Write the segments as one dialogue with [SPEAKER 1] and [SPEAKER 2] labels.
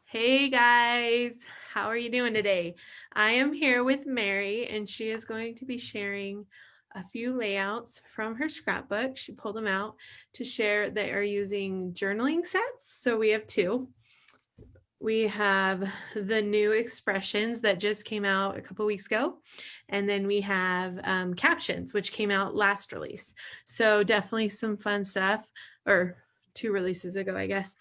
[SPEAKER 1] Hey guys, how are you doing today? I am here with Mary and she is going to be sharing a few layouts from her scrapbook. She pulled them out to share. They are using journaling sets. So we have two. We have the new expressions that just came out a couple weeks ago. And then we have captions, which came out last release. So definitely some fun stuff, or two releases ago, I guess.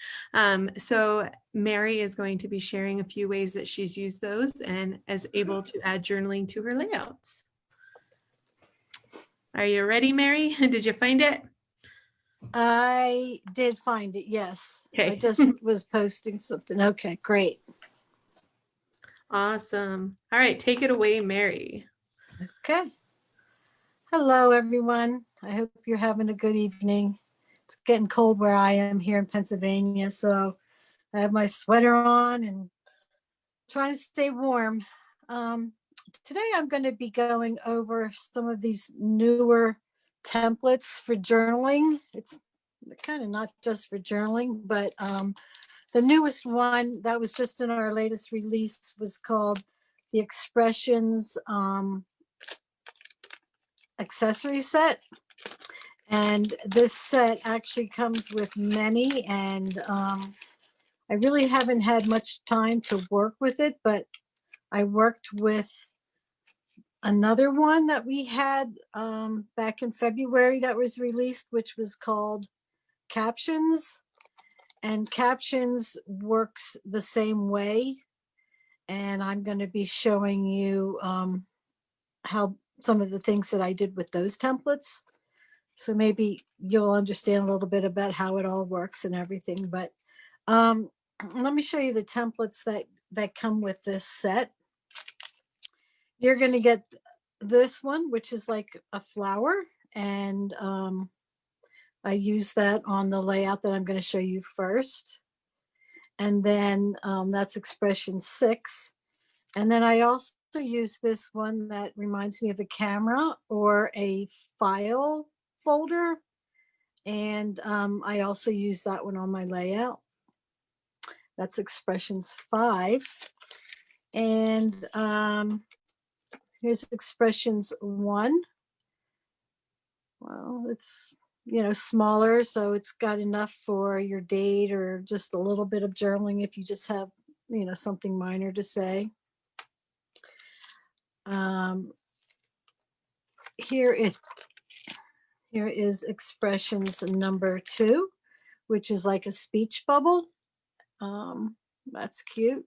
[SPEAKER 1] So Mary is going to be sharing a few ways that she's used those and is able to add journaling to her layouts. Are you ready, Mary? Did you find it?
[SPEAKER 2] I did find it, yes.
[SPEAKER 1] Okay.
[SPEAKER 2] I just was posting something. Okay, great.
[SPEAKER 1] Awesome. All right, take it away, Mary.
[SPEAKER 2] Okay. Hello, everyone. I hope you're having a good evening. It's getting cold where I am here in Pennsylvania, so I have my sweater on and trying to stay warm. Um, Today, I'm going to be going over some of these newer templates for journaling. It's kind of not just for journaling, but the newest one that was just in our latest release was called the Expressions accessory set. And this set actually comes with many, and I really haven't had much time to work with it, but I worked with another one that we had back in February that was released, which was called Captions. And Captions works the same way. And I'm going to be showing you how some of the things that I did with those templates. So maybe you'll understand a little bit about how it all works and everything. But let me show you the templates that come with this set. You're going to get this one, which is like a flower. And I use that on the layout that I'm going to show you first. And then that's expression 6. And then I also use this one that reminds me of a camera or a file folder. And I also use that one on my layout. That's expressions 5. And here's expressions 1. Well, it's, smaller, so it's got enough for your date or just a little bit of journaling if you just have, something minor to say. Here is expressions number 2, which is like a speech bubble. That's cute.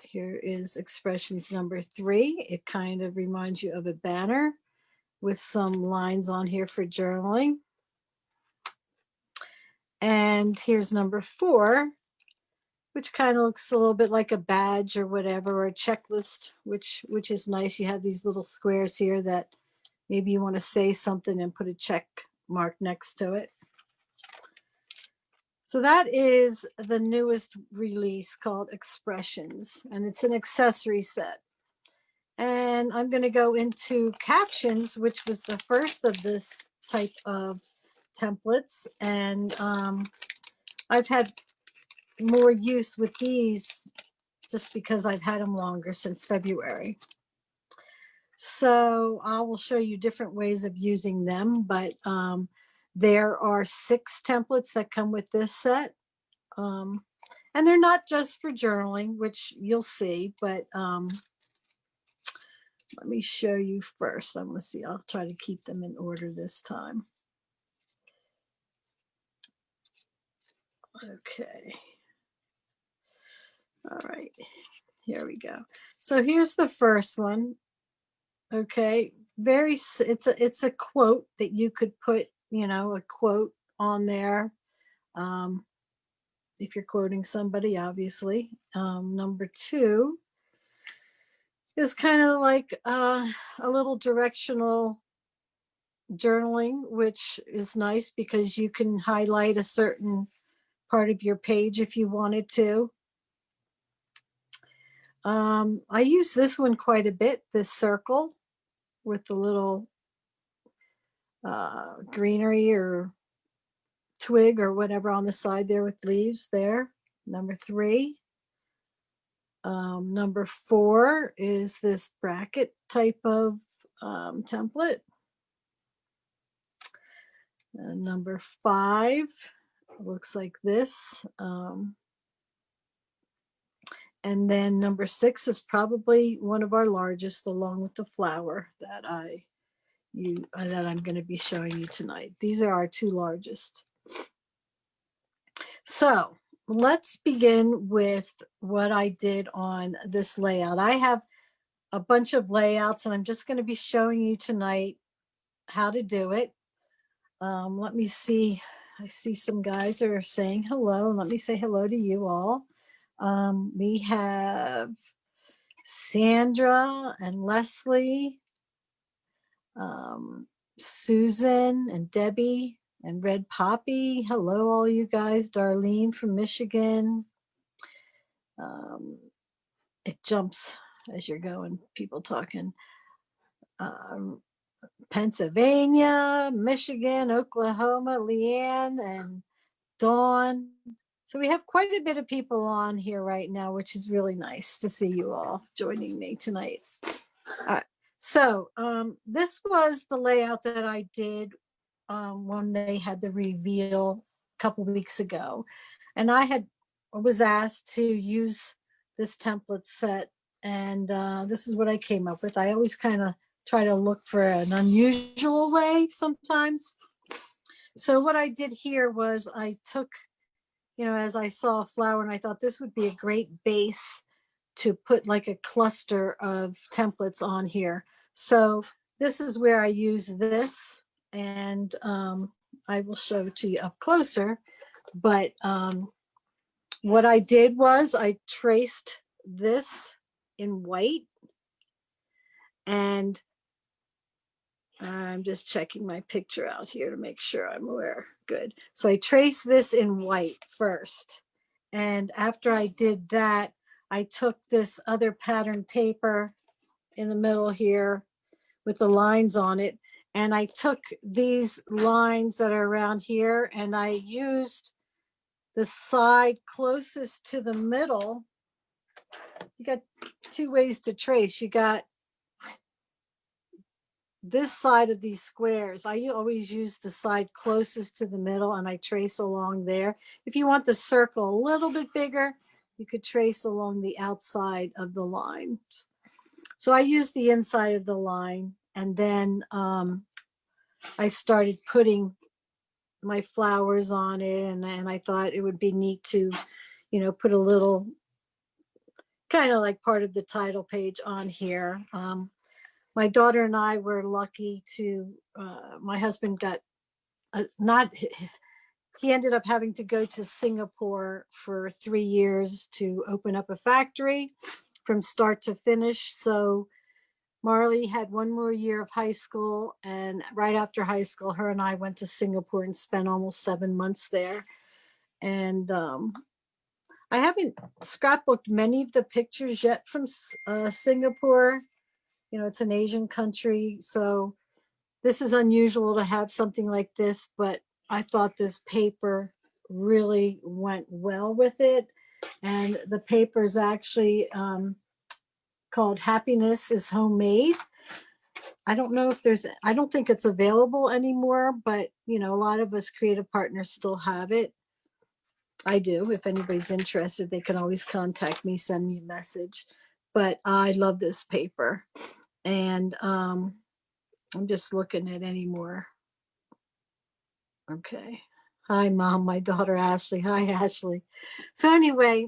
[SPEAKER 2] Here is expressions number 3. It kind of reminds you of a banner with some lines on here for journaling. And here's number 4, which kind of looks a little bit like a badge or whatever, or a checklist, which is nice. You have these little squares here that maybe you want to say something and put a check mark next to it. So that is the newest release called Expressions, and it's an accessory set. And I'm going to go into Captions, which was the first of this type of templates. And I've had more use with these just because I've had them longer, since February. So I will show you different ways of using them, but there are 6 templates that come with this set. And they're not just for journaling, which you'll see, but let me show you first. I'm going to see. I'll try to keep them in order this time. Okay. All right. Here we go. So here's the first one. Okay. It's a quote that you could put, a quote on there. If you're quoting somebody, obviously. Number 2 is kind of like a little directional journaling, which is nice because you can highlight a certain part of your page if you wanted to. I use this one quite a bit, this circle with the little greenery or twig or whatever on the side there with leaves there. number 3. Number 4 is this bracket type of template. Number 5 looks like this. And then number 6 is probably one of our largest, along with the flower that I'm going to be showing you tonight. These are our 2 largest. So let's begin with what I did on this layout. I have a bunch of layouts, and I'm just going to be showing you tonight how to do it. Let me see. I see some guys are saying hello. Let me say hello to you all. We have Sandra and Leslie, Susan and Debbie and Red Poppy. Hello, all you guys. Darlene from Michigan. It jumps as you're going, people talking. Pennsylvania, Michigan, Oklahoma, Leanne and Dawn. So we have quite a bit of people on here right now, which is really nice to see you all joining me tonight. So this was the layout that I did when they had the reveal a couple weeks ago. And I was asked to use this template set, and this is what I came up with. I always kind of try to look for an unusual way sometimes. So what I did here was I took, as I saw a flower, and I thought this would be a great base to put like a cluster of templates on here. So this is where I use this, and I will show it to you up closer. But what I did was I traced this in white, and I'm just checking my picture out here to make sure I'm aware. Good. So I traced this in white first. And after I did that, I took this other pattern paper in the middle here with the lines on it. And I took these lines that are around here, and I used the side closest to the middle. You got 2 ways to trace. You got this side of these squares. I always use the side closest to the middle, and I trace along there. If you want the circle a little bit bigger, you could trace along the outside of the lines. So I used the inside of the line, and then I started putting my flowers on it, and I thought it would be neat to, put a little kind of like part of the title page on here. My daughter and I were lucky to, my husband got he ended up having to go to Singapore for 3 years to open up a factory from start to finish. So Marley had 1 more year of high school, and right after high school, her and I went to Singapore and spent almost 7 months there. And I haven't scrapbooked many of the pictures yet from Singapore. It's an Asian country, so this is unusual to have something like this, but I thought this paper really went well with it. And the paper is actually called Happiness is Homemade. I don't know if I don't think it's available anymore, but a lot of us creative partners still have it. I do. If anybody's interested, they can always contact me, send me a message. But I love this paper. And I'm just looking at any more. Okay. Hi, Mom, my daughter Ashley. Hi, Ashley. So anyway,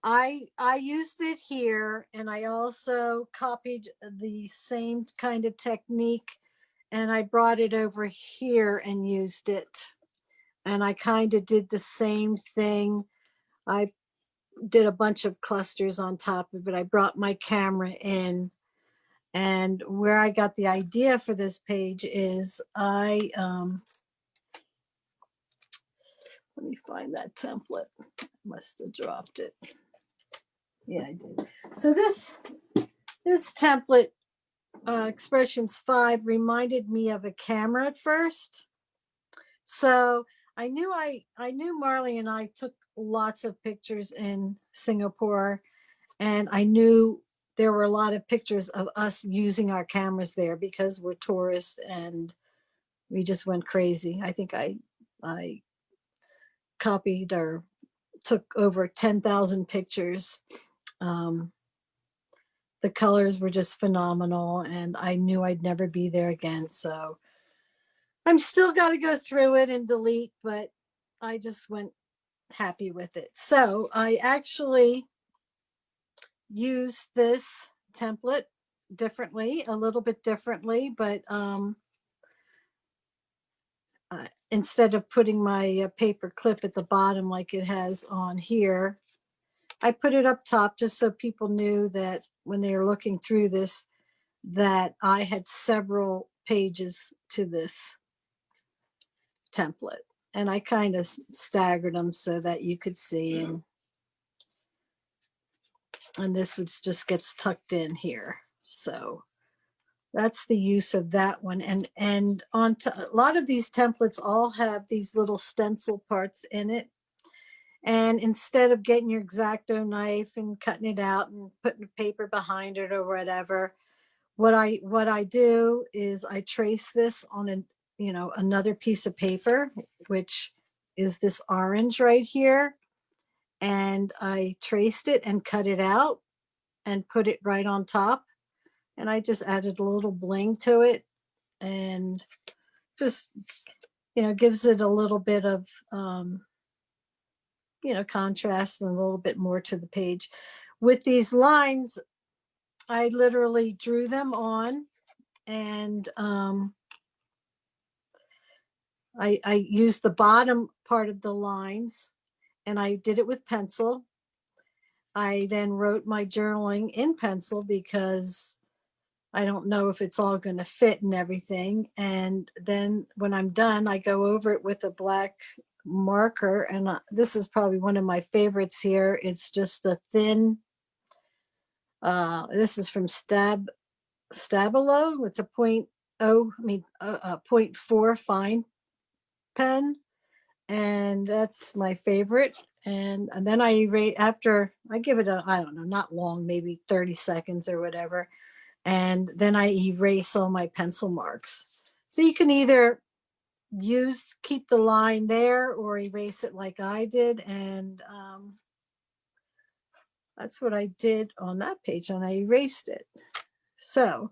[SPEAKER 2] I used it here, and I also copied the same kind of technique, and I brought it over here and used it. And I kind of did the same thing. I did a bunch of clusters on top of it. I brought my camera in, and where I got the idea for this page is let me find that template. Must have dropped it. Yeah, I did. So this template, Expressions 5, reminded me of a camera at first. So I knew Marley and I took lots of pictures in Singapore, and I knew there were a lot of pictures of us using our cameras there because we're tourists and we just went crazy. I think I copied or took over 10,000 pictures. Um, the colors were just phenomenal, and I knew I'd never be there again. So I'm still got to go through it and delete, but I just went happy with it. So I actually used this template differently, a little bit differently, but instead of putting my paper clip at the bottom like it has on here, I put it up top just so people knew that when they were looking through this, that I had several pages to this template. And I kind of staggered them so that you could see, and this would just gets tucked in here. So that's the use of that one. And on a lot of these templates all have these little stencil parts in it. And instead of getting your X-Acto knife and cutting it out and putting the paper behind it or whatever, what I do is I trace this on another piece of paper, which is this orange right here, and I traced it and cut it out and put it right on top, and I just added a little bling to it, and just gives it a little bit of contrast and a little bit more to the page. With these lines, I literally drew them on, and I used the bottom part of the lines, and I did it with pencil. I then wrote my journaling in pencil because I don't know if it's all going to fit and everything. And then when I'm done, I go over it with a black marker. And this is probably one of my favorites here. It's just a thin, this is from Stabilo. It's a 0.4 fine pen. And that's my favorite. And then I erase after I give it I don't know, not long, maybe 30 seconds or whatever. And then I erase all my pencil marks. So you can either keep the line there or erase it like I did. And that's what I did on that page, and I erased it. So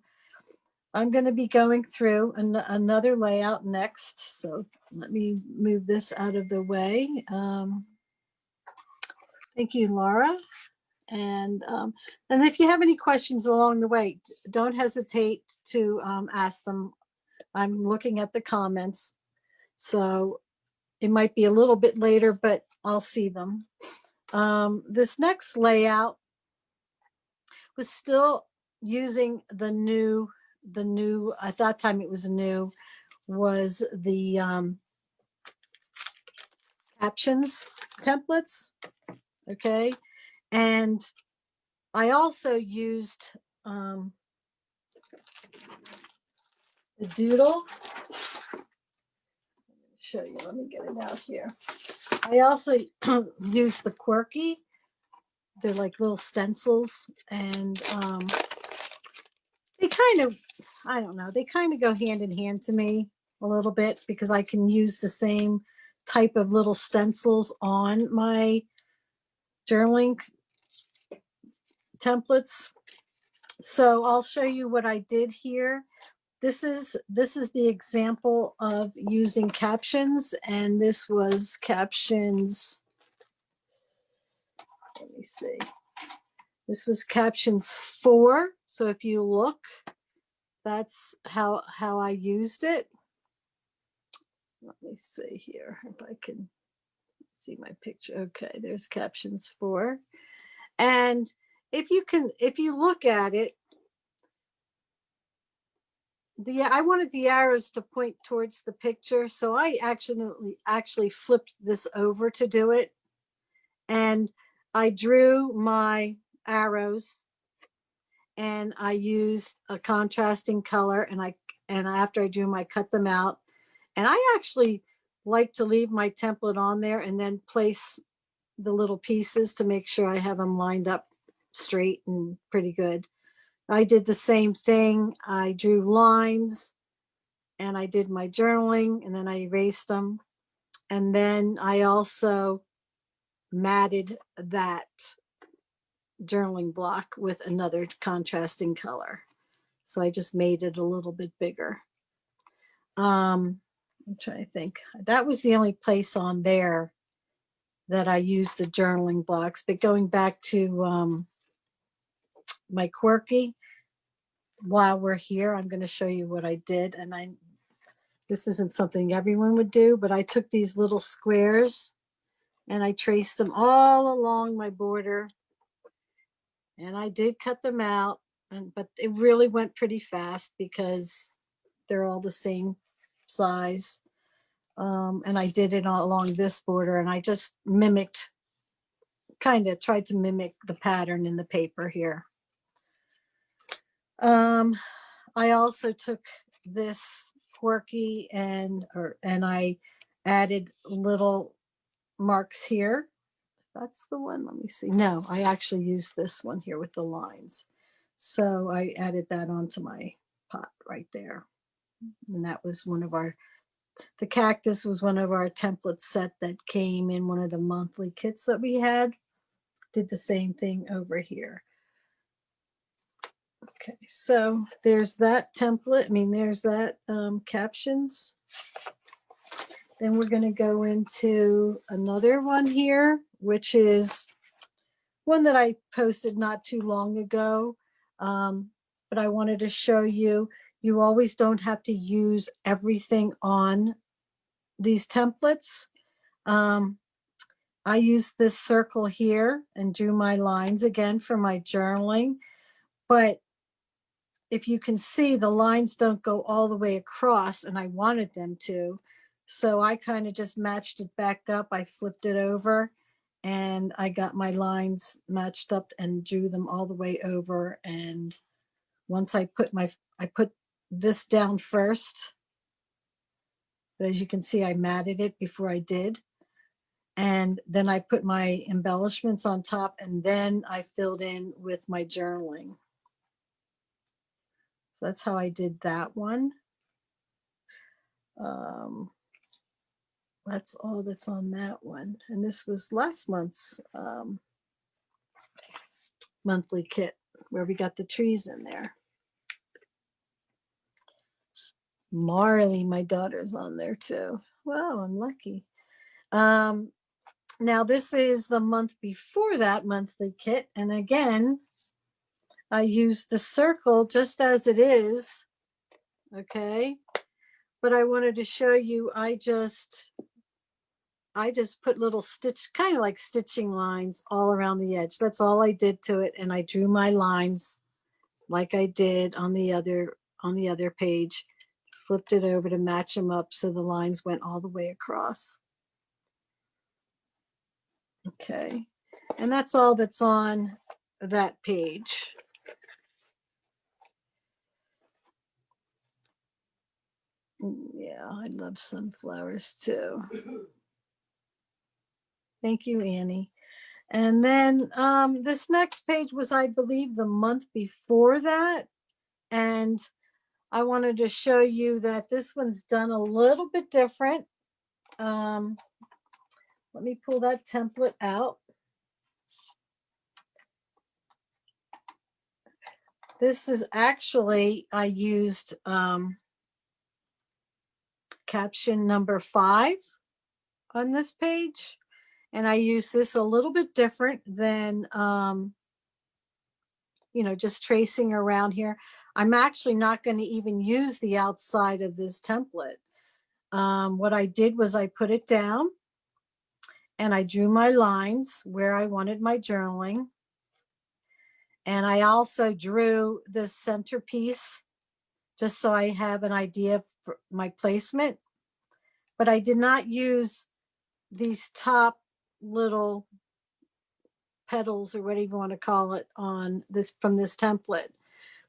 [SPEAKER 2] I'm going to be going through another layout next. So let me move this out of the way. Thank you, Laura. And if you have any questions along the way, don't hesitate to ask them. I'm looking at the comments, so it might be a little bit later, but I'll see them. This next layout was still using the new, at that time it was new, was the captions templates. Okay. And I also used the doodle. Show you, let me get it out here. I also use the quirky. They're like little stencils, and they kind of, I don't know, they kind of go hand in hand to me a little bit because I can use the same type of little stencils on my journaling templates. So I'll show you what I did here. This is the example of using captions, and this was captions. Let me see. This was captions 4. So if you look, that's how I used it. Let me see here if I can see my picture. Okay, there's captions 4. And if you look at it, I wanted the arrows to point towards the picture, so I actually flipped this over to do it, and I drew my arrows, and I used a contrasting color, and after I drew them, I cut them out, and I actually like to leave my template on there and then place the little pieces to make sure I have them lined up straight and pretty good. I did the same thing. I drew lines and I did my journaling and then I erased them. And then I also matted that journaling block with another contrasting color. So I just made it a little bit bigger. I'm trying to think. That was the only place on there that I used the journaling blocks. But going back to my quirky, while we're here, I'm going to show you what I did. And this isn't something everyone would do, but I took these little squares and I traced them all along my border. And I did cut them out, but it really went pretty fast because they're all the same size. And I did it all along this border, and I just kind of tried to mimic the pattern in the paper here. I also took this quirky and I added little marks here. That's the one. Let me see. No, I actually used this one here with the lines. So I added that onto my pot right there. And that was the cactus was one of our template set that came in one of the monthly kits that we had. Did the same thing over here. Okay, so there's that template. I mean, there's that captions. Then we're going to go into another one here, which is one that I posted not too long ago. But I wanted to show you, you always don't have to use everything on these templates. I used this circle here and drew my lines again for my journaling. But if you can see, the lines don't go all the way across, and I wanted them to. So I kind of just matched it back up. I flipped it over and I got my lines matched up and drew them all the way over. And once I put this down first, but as you can see, I matted it before I did. And then I put my embellishments on top, and then I filled in with my journaling. So that's how I did that one. That's all that's on that one. And this was last month's monthly kit where we got the trees in there. Marley, my daughter's on there too. Wow, I'm lucky. Now this is the month before that monthly kit. And again, I used the circle just as it is. Okay. But I wanted to show you, I just put little kind of like stitching lines all around the edge. That's all I did to it. And I drew my lines like I did on the other page, flipped it over to match them up so the lines went all the way across. Okay. And that's all that's on that page. Yeah, I love sunflowers too. Thank you, Annie. And then this next page was, I believe, the month before that. And I wanted to show you that this one's done a little bit different. Let me pull that template out. This is actually, I used caption number 5 on this page. And I use this a little bit different than, just tracing around here. I'm actually not going to even use the outside of this template. What I did was I put it down and I drew my lines where I wanted my journaling. And I also drew this centerpiece just so I have an idea for my placement. But I did not use these top little petals or whatever you want to call it on this from this template.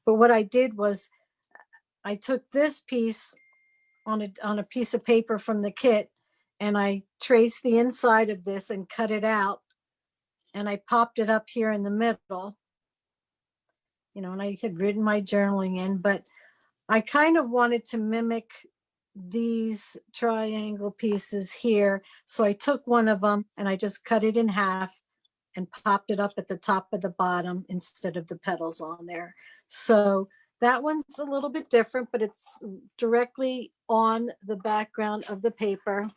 [SPEAKER 2] But what I did was I took this piece on a piece of paper from the kit and I traced the inside of this and cut it out, and I popped it up here in the middle, and I had written my journaling in, but I kind of wanted to mimic these triangle pieces here. So I took one of them and I just cut it in half and popped it up at the top of the bottom instead of the petals on there. So that one's a little bit different, but it's directly on the background of the paper.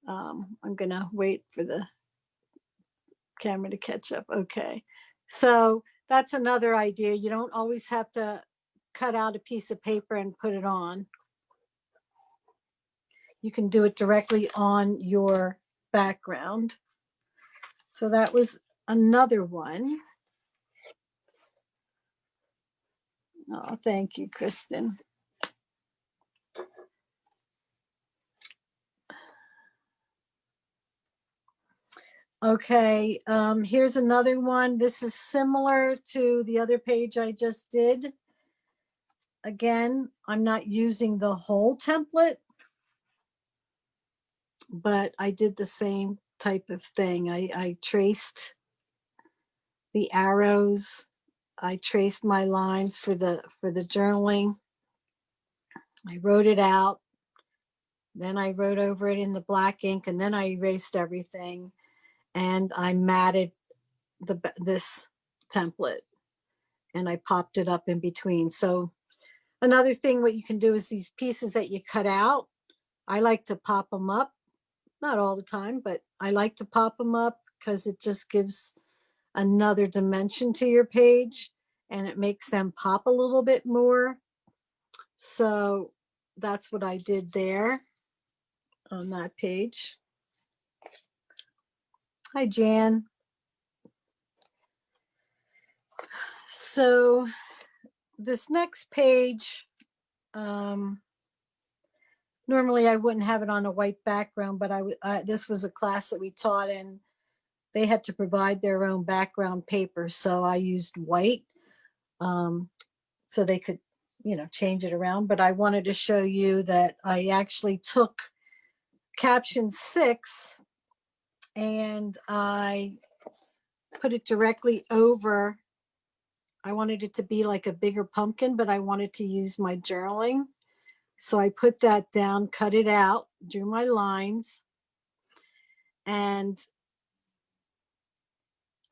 [SPEAKER 2] I'm gonna wait for the camera to catch up. Okay, so that's another idea. You don't always have to cut out a piece of paper and put it on. You can do it directly on your background. So that was another one. Oh, thank you, Kristen. Okay, here's another one. This is similar to the other page I just did. Again, I'm not using the whole template, but I did the same type of thing. I traced the arrows. I traced my lines for the journaling. I wrote it out. Then I wrote over it in the black ink, and then I erased everything, and I matted this template, and I popped it up in between. So another thing, what you can do is these pieces that you cut out, I like to pop them up, not all the time, but I like to pop them up because it just gives another dimension to your page and it makes them pop a little bit more. So that's what I did there on that page. Hi, Jan. So this next page, normally I wouldn't have it on a white background, but this was a class that we taught and they had to provide their own background paper. So I used white so they could, change it around. But I wanted to show you that I actually took Caption 6 and I put it directly over. I wanted it to be like a bigger pumpkin, but I wanted to use my journaling. So I put that down, cut it out, drew my lines, and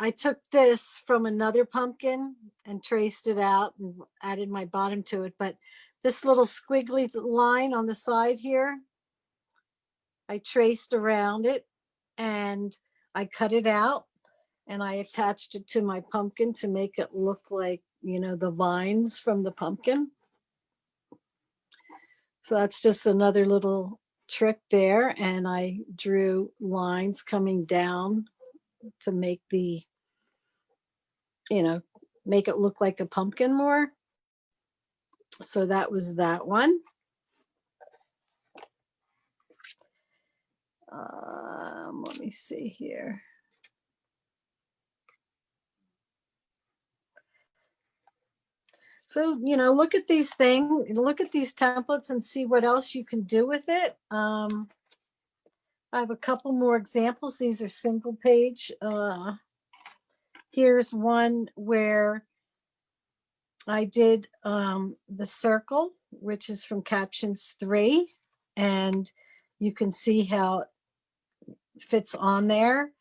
[SPEAKER 2] I took this from another pumpkin and traced it out and added my bottom to it. But this little squiggly line on the side here, I traced around it and I cut it out and I attached it to my pumpkin to make it look like, the vines from the pumpkin. So that's just another little trick there. And I drew lines coming down to make make it look like a pumpkin more. So that was that one. Let me see here. So, look at these look at these templates and see what else you can do with it. I have a couple more examples. These are single page. Here's one where I did the circle, which is from Captions 3. And you can see how it fits on there.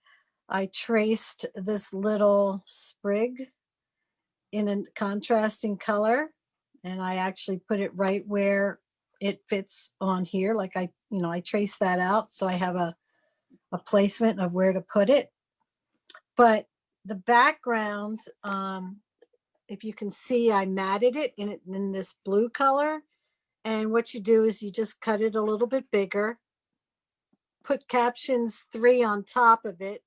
[SPEAKER 2] I traced this little sprig in a contrasting color, and I actually put it right where it fits on here. Like I traced that out. So I have a placement of where to put it. But the background, if you can see, I matted it in this blue color. And what you do is you just cut it a little bit bigger, put Captions 3 on top of it.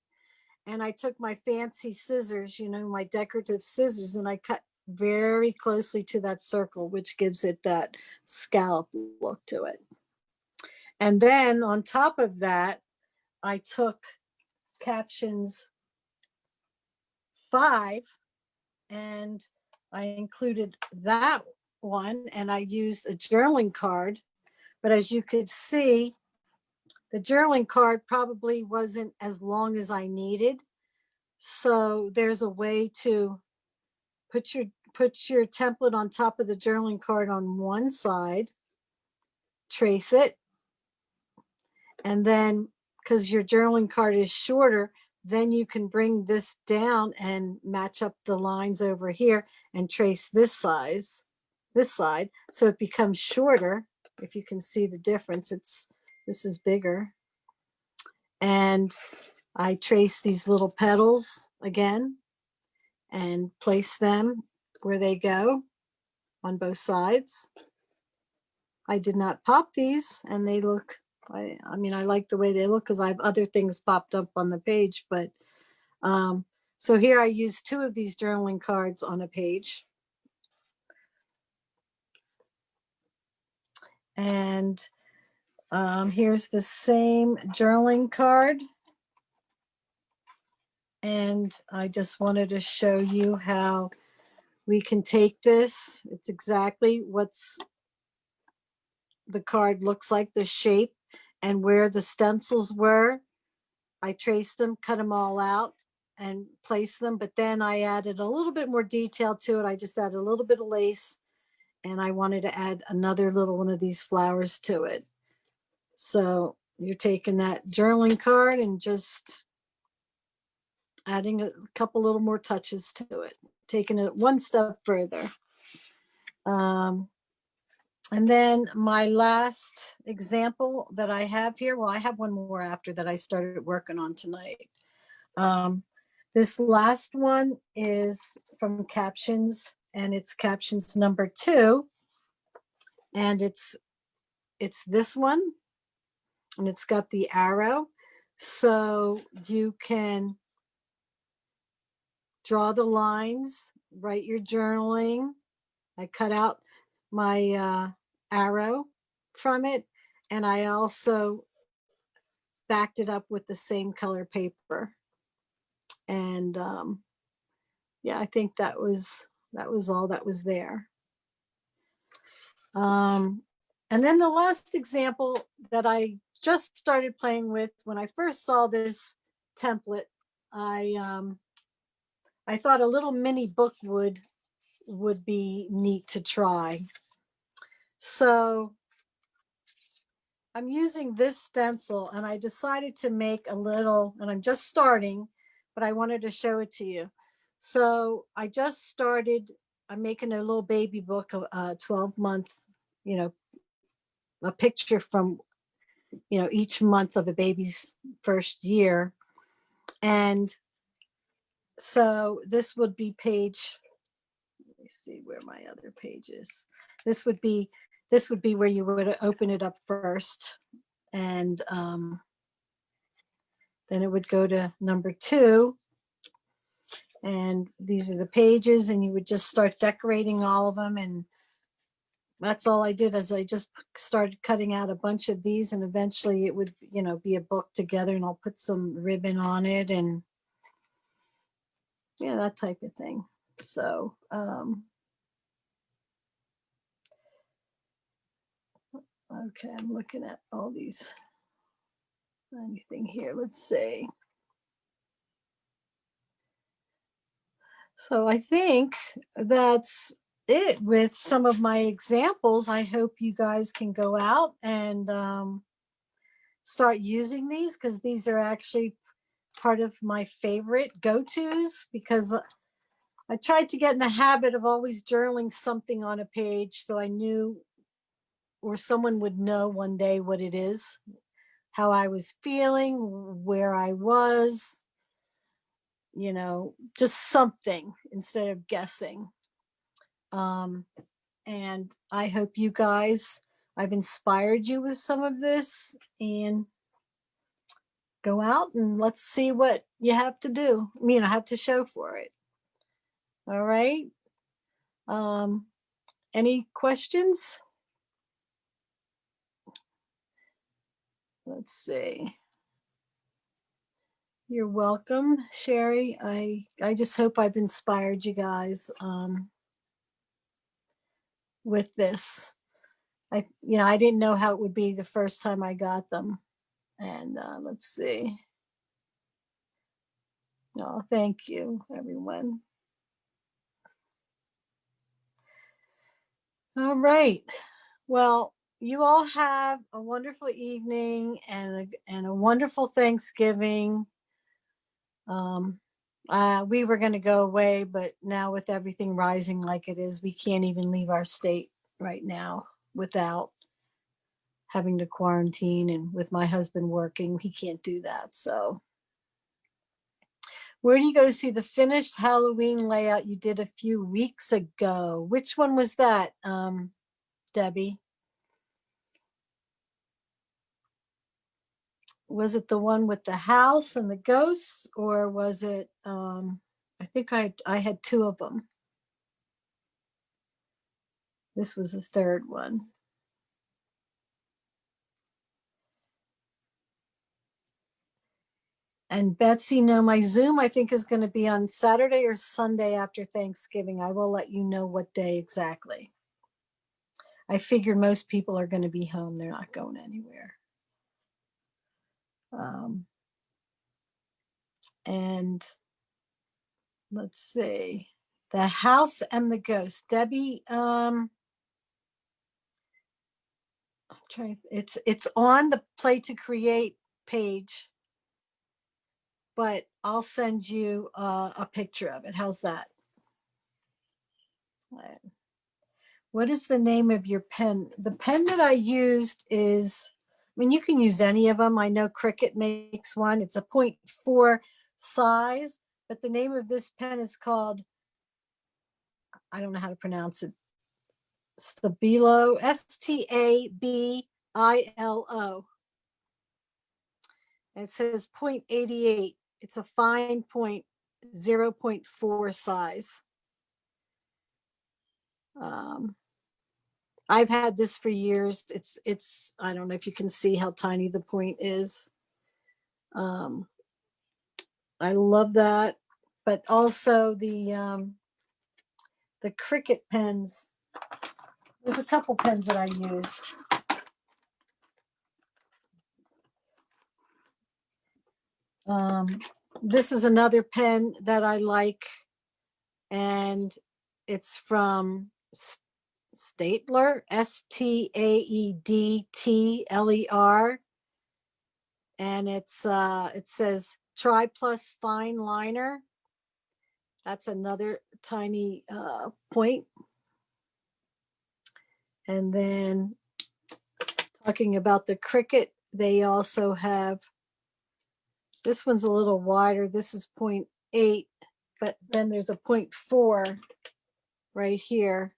[SPEAKER 2] And I took my fancy scissors, my decorative scissors, and I cut very closely to that circle, which gives it that scallop look to it. And then on top of that, I took Captions 5 and I included that one, and I used a journaling card. But as you could see, the journaling card probably wasn't as long as I needed. So there's a way to put your template on top of the journaling card on one side, trace it, and then because your journaling card is shorter, then you can bring this down and match up the lines over here and trace this side, so it becomes shorter. If you can see the difference, this is bigger. And I trace these little petals again and place them where they go on both sides. I did not pop these, and they look, I mean, I like the way they look because I have other things popped up on the page. But so here I use 2 of these journaling cards on a page. And here's the same journaling card. And I just wanted to show you how we can take this. It's exactly what's the card looks like, the shape, and where the stencils were. I traced them, cut them all out, and placed them. But then I added a little bit more detail to it. I just added a little bit of lace, and I wanted to add another little one of these flowers to it. So you're taking that journaling card and just adding a couple little more touches to it, taking it one step further. And then my last example that I have here, well, I have one more after that I started working on tonight. This last one is from Captions, and it's Captions number 2. And it's this one, and it's got the arrow. So you can draw the lines, write your journaling. I cut out my arrow from it, and I also backed it up with the same color paper. And yeah, I think that was all that was there. And then the last example that I just started playing with when I first saw this template, I thought a little mini book would be neat to try. So I'm using this stencil, and I decided to make a little, and I'm just starting, but I wanted to show it to you. So I just started, I'm making a little baby book, a 12-month, a picture from, each month of the baby's first year. And so this would be page, let me see where my other page is. This would be where you would open it up first. And then it would go to number 2. And these are the pages, and you would just start decorating all of them. And that's all I did, is I just started cutting out a bunch of these, and eventually it would, be a book together, and I'll put some ribbon on it, and yeah, that type of thing. So okay, I'm looking at all these. Anything here? Let's see. So I think that's it with some of my examples. I hope you guys can go out and start using these, because these are actually part of my favorite go-tos, because I tried to get in the habit of always journaling something on a page, so I knew, or someone would know one day what it is, how I was feeling, where I was, just something instead of guessing. And I hope you guys, I've inspired you with some of this, and go out and let's see what you have to do. Have to show for it. All right. Any questions? Let's see. You're welcome, Sherry. I just hope I've inspired you guys with this. I didn't know how it would be the first time I got them. And let's see. Oh, thank you, everyone. All right. Well, you all have a wonderful evening and a wonderful Thanksgiving. Um, we were going to go away, but now with everything rising like it is, we can't even leave our state right now without having to quarantine. And with my husband working, he can't do that. So, where do you go to see the finished Halloween layout you did a few weeks ago? Which one was that, Debbie? Was it the one with the house and the ghosts, or was it I think I had two of them. This was the third one. And Betsy, no, my Zoom I think is going to be on Saturday or Sunday after Thanksgiving. I will let you know what day exactly. I figure most people are going to be home. They're not going anywhere. And let's see, the house and the ghost. Debbie, I'm trying. It's on the Play to Create page, but I'll send you a picture of it. How's that? What is the name of your pen? The pen that I used is, I mean, you can use any of them. I know Cricut makes one. It's a 0.4 size, but the name of this pen is called, I don't know how to pronounce it. Stabilo, Stabilo. And it says 0.88. It's a fine point, 0.4 size. I've had this for years. It's I don't know if you can see how tiny the point is. I love that, but also the Cricut pens. There's a couple pens that I use. This is another pen that I like, and it's from Staedtler, Staedtler, and it says Tri Plus Fine Liner. That's another tiny point. And then talking about the Cricut, they also have, this one's a little wider. This is 0.8, but then there's a 0.4 right here.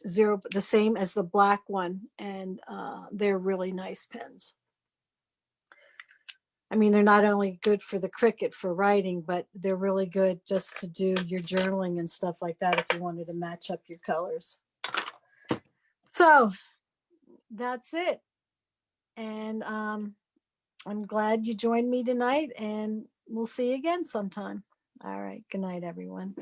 [SPEAKER 2] Zero, the same as the black one. And they're really nice pens. I mean, they're not only good for the Cricut for writing, but they're really good just to do your journaling and stuff like that if you wanted to match up your colors. So that's it. And I'm glad you joined me tonight, and we'll see you again sometime. All right. Good night, everyone.